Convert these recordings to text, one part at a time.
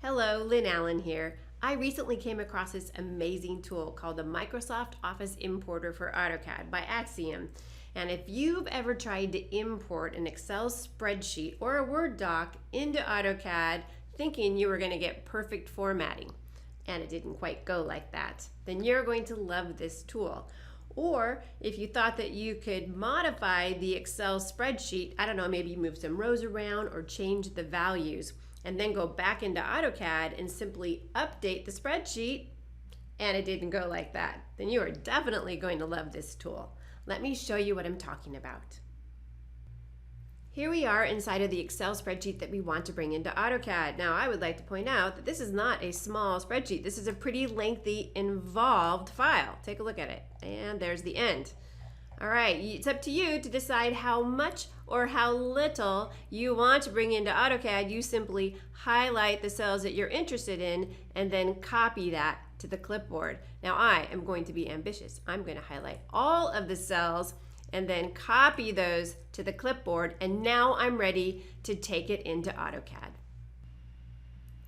Hello, Lynn Allen here. I recently came across this amazing tool called the Microsoft Office Importer for AutoCAD by Axiom. And if you've ever tried to import an Excel spreadsheet or a Word doc into AutoCAD thinking you were going to get perfect formatting, and it didn't quite go like that, then you're going to love this tool. Or if you thought that you could modify the Excel spreadsheet, I don't know, maybe move some rows around or change the values, and then go back into AutoCAD and simply update the spreadsheet, and it didn't go like that, then you are definitely going to love this tool. Let me show you what I'm talking about. Here we are inside of the Excel spreadsheet that we want to bring into AutoCAD. Now, I would like to point out that this is not a small spreadsheet. This is a pretty lengthy, involved file. Take a look at it, and there's the end. All right, it's up to you to decide how much or how little you want to bring into AutoCAD. You simply highlight the cells that you're interested in and then copy that to the clipboard. Now, I am going to be ambitious. I'm going to highlight all of the cells and then copy those to the clipboard, and now I'm ready to take it into AutoCAD.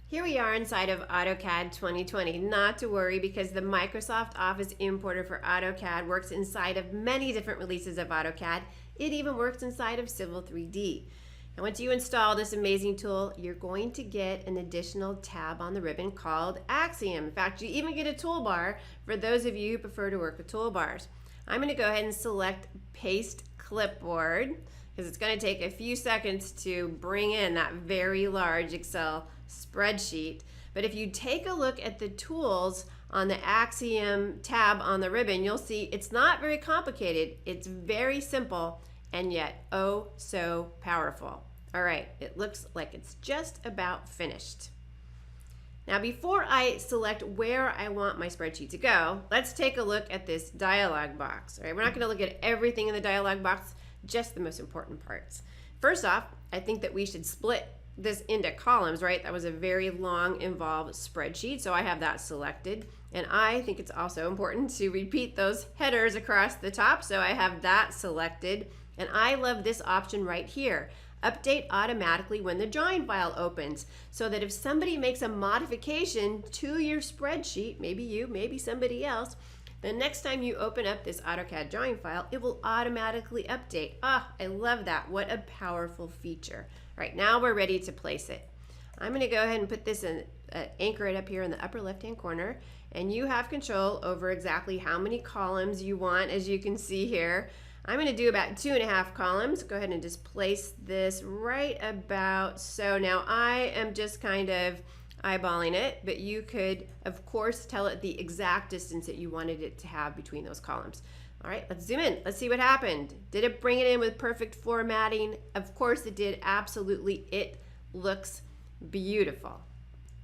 Here we are inside of AutoCAD 2020. Not to worry, because the Microsoft Office Importer for AutoCAD works inside of many different releases of AutoCAD. It even works inside of Civil 3D. And once you install this amazing tool, you're going to get an additional tab on the ribbon called Axiom. In fact, you even get a toolbar for those of you who prefer to work with toolbars. I'm going to go ahead and select Paste Clipboard, because it's going to take a few seconds to bring in that very large Excel spreadsheet. But if you take a look at the tools on the Axiom tab on the ribbon, you'll see it's not very complicated. It's very simple and yet oh so powerful. All right, it looks like it's just about finished. Now, before I select where I want my spreadsheet to go, let's take a look at this dialog box. All right, we're not going to look at everything in the dialog box, just the most important parts. First off, I think that we should split this into columns, right? That was a very long, involved spreadsheet, so I have that selected. And I think it's also important to repeat those headers across the top, so I have that selected. And I love this option right here. Update automatically when the drawing file opens, so that if somebody makes a modification to your spreadsheet, maybe you, maybe somebody else, the next time you open up this AutoCAD drawing file, it will automatically update. Ah, I love that. What a powerful feature. All right, now we're ready to place it. I'm going to go ahead and put this in, anchor it up here in the upper left-hand corner, and you have control over exactly how many columns you want, as you can see here. I'm going to do about 2.5 columns. Go ahead and just place this right about so. Now I am just kind of eyeballing it, but you could, of course, tell it the exact distance that you wanted it to have between those columns. All right, let's zoom in. Let's see what happened. Did it bring it in with perfect formatting? Of course it did. Absolutely. It looks beautiful.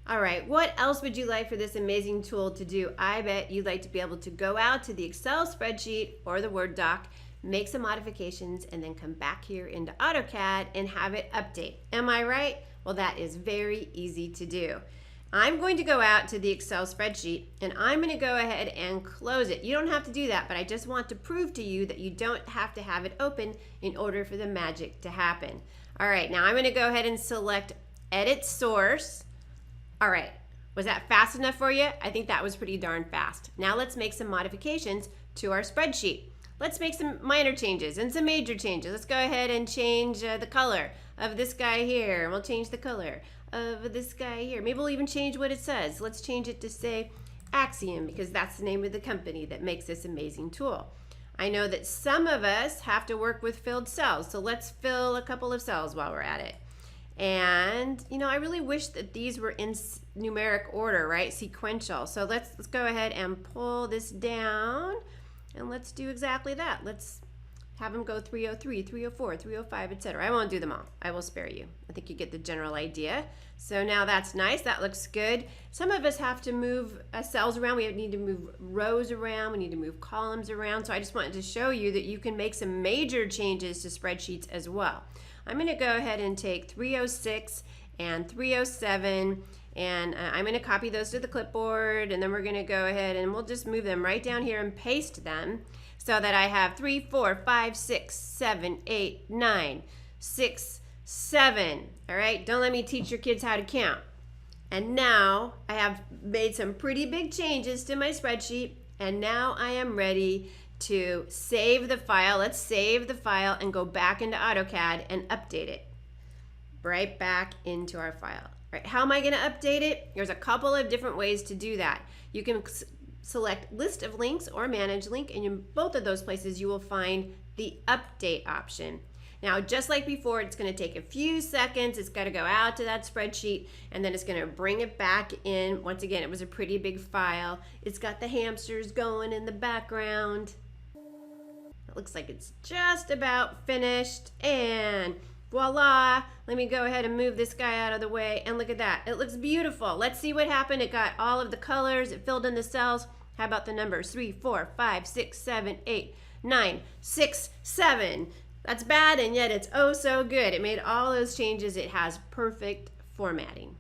All right, what else would you like for this amazing tool to do? I bet you'd like to be able to go out to the Excel spreadsheet or the Word doc, make some modifications, and then come back here into AutoCAD and have it update. Am I right? Well, that is very easy to do. I'm going to go out to the Excel spreadsheet, and I'm going to go ahead and close it. You don't have to do that, but I just want to prove to you that you don't have to have it open in order for the magic to happen. All right, now I'm going to go ahead and select Edit Source. All right, was that fast enough for you? I think that was pretty darn fast. Now let's make some modifications to our spreadsheet. Let's make some minor changes and some major changes. Let's go ahead and change the color of this guy here. We'll change the color of this guy here. Maybe we'll even change what it says. Let's change it to say Axiom, because that's the name of the company that makes this amazing tool. I know that some of us have to work with filled cells, so let's fill a couple of cells while we're at it. And you know, I really wish that these were in numeric order, right? Sequential. So let's go ahead and pull this down. And let's do exactly that. Let's have them go 303, 304, 305, etc. I won't do them all. I will spare you. I think you get the general idea. So now that's nice. That looks good. Some of us have to move cells around. We need to move rows around. We need to move columns around. So I just wanted to show you that you can make some major changes to spreadsheets as well. I'm going to go ahead and take 306 and 307, and I'm going to copy those to the clipboard, and then we're going to go ahead and we'll just move them right down here and paste them so that I have 3, 4, 5, 6, 7, 8, 9, 6, 7. All right, don't let me teach your kids how to count. And now I have made some pretty big changes to my spreadsheet, and now I am ready to save the file. Let's save the file and go back into AutoCAD and update it. Right back into our file. Right, how am I going to update it? There's a couple of different ways to do that. You can select list of links or manage link, and in both of those places you will find the update option. Now, just like before, it's going to take a few seconds. It's got to go out to that spreadsheet, and then it's going to bring it back in. Once again, it was a pretty big file. It's got the hamsters going in the background. It looks like it's just about finished, and voila. Let me go ahead and move this guy out of the way, and look at that. It looks beautiful. Let's see what happened. It got all of the colors. It filled in the cells. How about the numbers? 3, 4, 5, 6, 7, 8, 9, 6, 7. That's bad, and yet it's oh so good. It made all those changes. It has perfect formatting.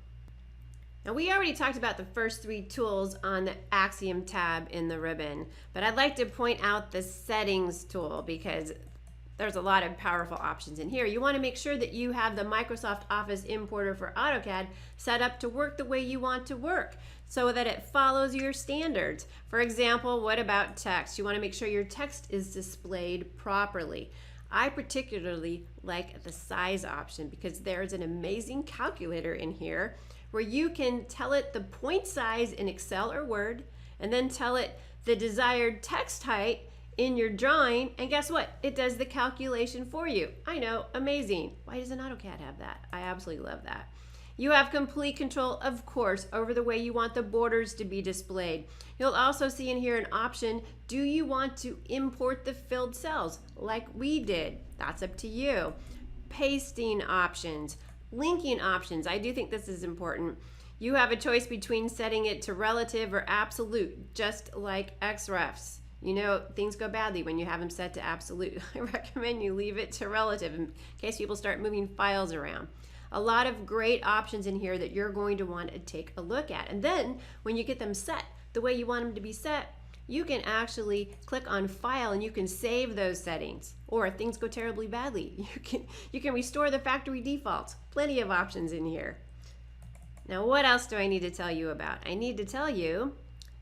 Now, we already talked about the first 3 tools on the Axiom tab in the ribbon, but I'd like to point out the settings tool because there's a lot of powerful options in here. You want to make sure that you have the Microsoft Office importer for AutoCAD set up to work the way you want to work so that it follows your standards. For example, what about text? You want to make sure your text is displayed properly. I particularly like the size option because there's an amazing calculator in here where you can tell it the point size in Excel or Word and then tell it the desired text height in your drawing, and guess what? It does the calculation for you. I know, amazing. Why doesn't AutoCAD have that? I absolutely love that. You have complete control, of course, over the way you want the borders to be displayed. You'll also see in here an option, do you want to import the filled cells like we did? That's up to you. Pasting options, linking options. I do think this is important. You have a choice between setting it to relative or absolute, just like XREFs. You know, things go badly when you have them set to absolute. I recommend you leave it to relative in case people start moving files around. A lot of great options in here that you're going to want to take a look at. And then when you get them set the way you want them to be set, you can actually click on File and you can save those settings. Or if things go terribly badly, you can restore the factory defaults. Plenty of options in here. Now, what else do I need to tell you about? I need to tell you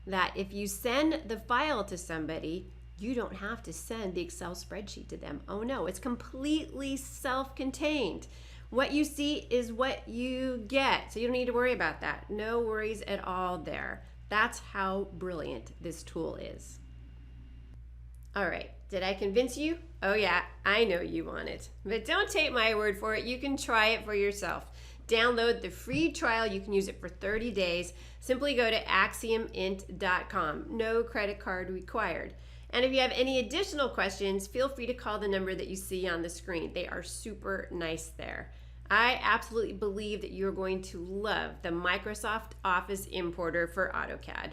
that if you send the file to somebody, you don't have to send the Excel spreadsheet to them. Oh no, it's completely self-contained. What you see is what you get, so you don't need to worry about that. No worries at all there. That's how brilliant this tool is. All right, did I convince you? Oh yeah, I know you want it. But don't take my word for it. You can try it for yourself. Download the free trial. You can use it for 30 days. Simply go to axiomint.com. No credit card required. And if you have any additional questions, feel free to call the number that you see on the screen. They are super nice there. I absolutely believe that you're going to love the Microsoft Office importer for AutoCAD.